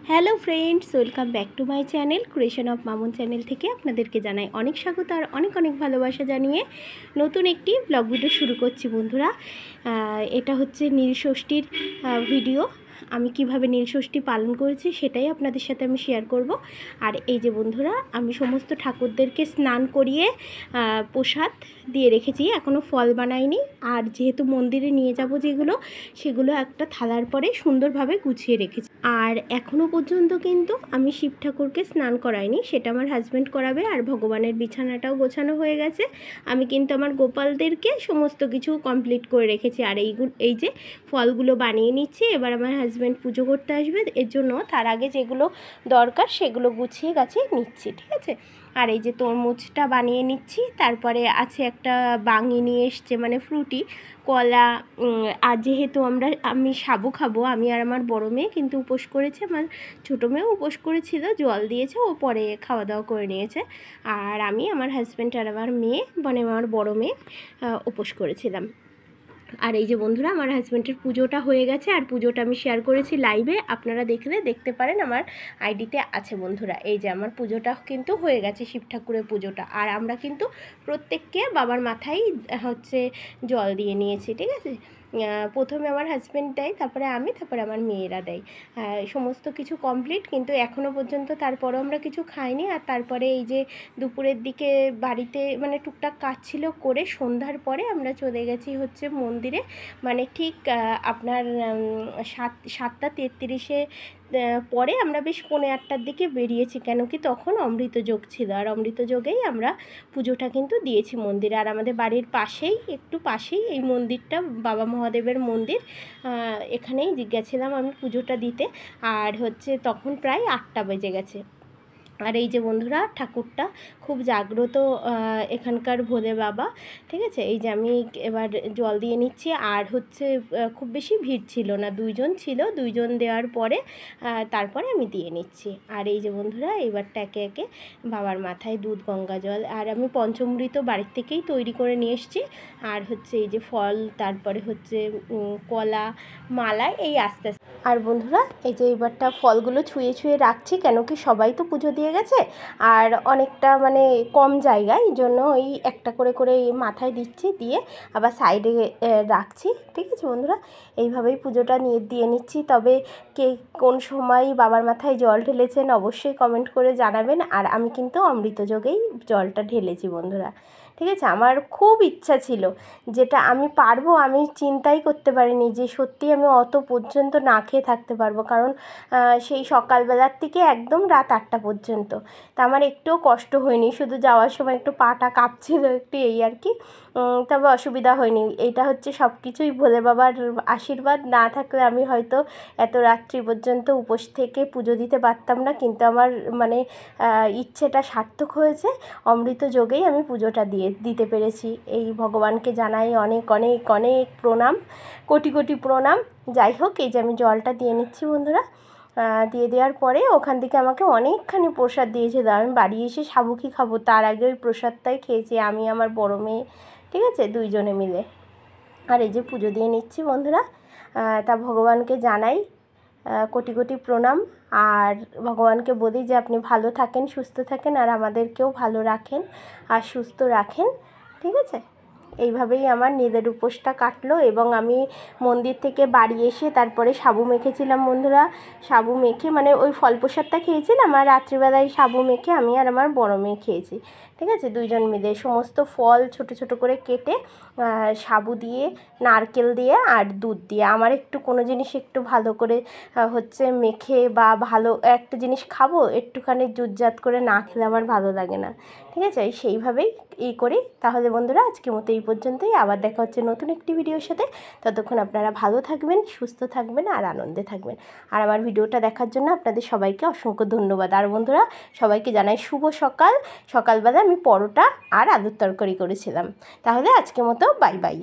Hello friends, welcome back to my channel creation of Mamun channel থেকে আপনাদেরকে জানাই অনেক স্বাগত আর অনেক অনেক ভালোবাসা জানিয়ে নতুন একটি ব্লগ ভিডিও শুরু করছি বন্ধুরা। এটা হচ্ছে নীলষষ্ঠীর ভিডিও। আমি কিভাবে নীলষষ্ঠী পালন করেছি সেটাই আপনাদের সাথে আমি শেয়ার করব। আর এই যে বন্ধুরা, আমি সমস্ত ঠাকুরদেরকে স্নান করিয়ে প্রসাদ দিয়ে রেখেছি, এখনও ফল বানাইনি। আর যেহেতু মন্দিরে নিয়ে যাব যেগুলো, সেগুলো একটা থালার পরে সুন্দরভাবে গুছিয়ে রেখেছি। আর এখনও পর্যন্ত কিন্তু আমি শিব ঠাকুরকে স্নান করাইনি, সেটা আমার হাজব্যান্ড করাবে। আর ভগবানের বিছানাটাও গোছানো হয়ে গেছে। আমি কিন্তু আমার গোপালদেরকে সমস্ত কিছু কমপ্লিট করে রেখেছি। আর এই যে ফলগুলো বানিয়ে নিচ্ছি, এবার আমার হাজব্যান্ড পুজো করতে আসবে, এর জন্য তার আগে যেগুলো দরকার সেগুলো গুছিয়ে গাছিয়ে নিচ্ছি, ঠিক আছে। আর এই যে তরমুজটা বানিয়ে নিচ্ছি, তারপরে আছে একটা বাঙি নিয়ে এসছে, মানে ফ্রুটি, কলা। আর যেহেতু আমি সাবু খাবো, আমি আর আমার বড় মেয়ে কিন্তু উপোস করেছে, আমার ছোটো মেয়েও উপোস করেছিল, জল দিয়েছে, ও পরে খাওয়া দাওয়া করে নিয়েছে। আর আমি, আমার হাজব্যান্ড আর আমার মেয়ে, মানে আমার বড় মেয়ে উপোস করেছিলাম। আর এই যে বন্ধুরা, আমার হাজব্যান্ডের পুজোটা হয়ে গেছে, আর পুজোটা আমি শেয়ার করেছি লাইভে, আপনারা দেখতে পারেন, আমার আইডিতে আছে বন্ধুরা। এই যে আমার পুজোটা কিন্তু হয়ে গেছে, শিব ঠাকুরের পুজোটা। আর আমরা কিন্তু প্রত্যেককে বাবার মাথায় হচ্ছে জল দিয়ে নিয়েছি, ঠিক আছে। প্রথমে আমার হাজব্যান্ড দেয়, তারপরে আমি, তারপরে আমার মেয়েরা দেয়। সমস্ত কিছু কমপ্লিট, কিন্তু এখনও পর্যন্ত তারপরও আমরা কিছু খাইনি। আর তারপরে এই যে দুপুরের দিকে বাড়িতে মানে টুকটাক কাজ ছিল, করে সন্ধ্যার পরে আমরা চলে গেছি হচ্ছে মন্দিরে। মানে ঠিক আপনার 7:33 পরে আমরা বেশ 7:45 দিকে বেরিয়েছি, কেন কি তখন অমৃত যোগ ছিল। আর অমৃত যোগেই আমরা পুজোটা কিন্তু দিয়েছি মন্দিরে। আর আমাদের বাড়ির পাশেই, একটু পাশেই এই মন্দিরটা, বাবা মহাদেবের মন্দির। এখানেই গেছিলাম আমি পুজোটা দিতে। আর হচ্ছে তখন প্রায় 8টা বেজে গেছে। আর এই যে বন্ধুরা, ঠাকুরটা খুব জাগ্রত এখানকার ভোলে বাবা, ঠিক আছে। এই যে আমি এবার জল দিয়ে নিচ্ছি। আর হচ্ছে খুব বেশি ভিড় ছিল না, 2জন ছিল, 2জন দেওয়ার পরে তারপরে আমি দিয়ে নিচ্ছি। আর এই যে বন্ধুরা, এবারটা একে একে বাবার মাথায় দুধ, গঙ্গা জল, আর আমি পঞ্চমৃত বাড়ির থেকেই তৈরি করে নিয়ে এসেছি। আর হচ্ছে এই যে ফল, তারপরে হচ্ছে কলা, মালা, এই আস্তে আস্তে। আর বন্ধুরা, এই যে এবারটা ফলগুলো ছুঁয়ে ছুঁয়ে রাখছি, কেন কি সবাই তো পুজো দিয়ে গেছে, আর অনেকটা মানে কম জায়গায়, এই জন্য ওই একটা করে করে মাথায় দিচ্ছি, দিয়ে আবার সাইডে রাখছি, ঠিক আছে বন্ধুরা। এইভাবেই পুজোটা দিয়ে নিচ্ছি। তবে কে কোন সময় বাবার মাথায় জল ঢেলেছেন অবশ্যই কমেন্ট করে জানাবেন। আর আমি কিন্তু অমৃত যোগেই জলটা ঢেলেছি বন্ধুরা, ঠিক আছে। আমার খুব ইচ্ছা ছিল, যেটা আমি পারবো, আমি চিন্তাই করতে পারিনি যে সত্যি আমি অত পর্যন্ত না খেয়ে থাকতে পারবো। কারণ সেই সকালবেলার থেকে একদম রাত 8টা পর্যন্ত। তা আমার একটুও কষ্ট হয়নি, শুধু যাওয়ার সময় একটু পাটা কাঁপছিল একটু, এই আর কি। তবে অসুবিধা হয়নি। এইটা হচ্ছে সব কিছুই ভোলে বাবার আশীর্বাদ, না থাকলে আমি হয়তো এত রাত্রি পর্যন্ত উপোস থেকে পুজো দিতে পারতাম না। কিন্তু আমার মানে ইচ্ছেটা সার্থক হয়েছে, অমৃত যোগেই আমি পুজোটা দিতে পেরেছি। এই ভগবানকে জানাই অনেক অনেক অনেক প্রণাম, কোটি কোটি প্রণাম। যাই হোক, এই যে আমি জলটা দিয়ে নিচ্ছি বন্ধুরা। দিয়ে দেওয়ার পরে ওখান থেকে আমাকে অনেকখানি প্রসাদ দিয়েছিল। আমি বাড়ি এসে সাবু কি খাবো, তার আগে ওই প্রসাদটাই খেয়েছি আমি, আমার বড় মেয়ে, ঠিক আছে, 2জনে মিলে। আর এই যে পুজো দিয়ে নিচ্ছি বন্ধুরা। তা ভগবানকে জানাই কোটি কোটি প্রণাম। আর ভগবানকে বলি যে আপনি ভালো থাকেন, সুস্থ থাকেন, আর আমাদেরকেও ভালো রাখেন আর সুস্থ রাখেন, ঠিক আছে। এইভাবেই আমার নিজের উপোসটা কাটলো। এবং আমি মন্দির থেকে বাড়ি এসে তারপরে সাবু মেখেছিলাম বন্ধুরা। সাবু মেখে মানে ওই ফল প্রসাদটা খেয়েছিলাম, আর রাত্রিবেলায় সাবু মেখে আমি আর আমার বড় মেয়ে খেয়েছি, ঠিক আছে, 2জন মিলে। সমস্ত ফল ছোট ছোট করে কেটে সাবু দিয়ে, নারকেল দিয়ে, আর দুধ দিয়ে, আমার একটু কোনো জিনিস একটু ভালো করে হচ্ছে মেখে, বা ভালো একটা জিনিস খাবো একটুখানি জুতজাত করে না খেলে আমার ভালো লাগে না, ঠিক আছে। সেইভাবেই করি। তাহলে বন্ধুরা, আজকের মতো এই পর্যন্তই। আবার দেখা হচ্ছে নতুন একটি ভিডিওর সাথে। ততক্ষণ আপনারা ভালো থাকবেন, সুস্থ থাকবেন, আর আনন্দে থাকবেন। আর আমার ভিডিওটা দেখার জন্য আপনাদের সবাইকে অসংখ্য ধন্যবাদ। আর বন্ধুরা, সবাইকে জানাই শুভ সকাল। সকালবেলা আমি পরোটা আর আলুর তরকারি করেছিলাম। তাহলে আজকের মতো বাই বাই।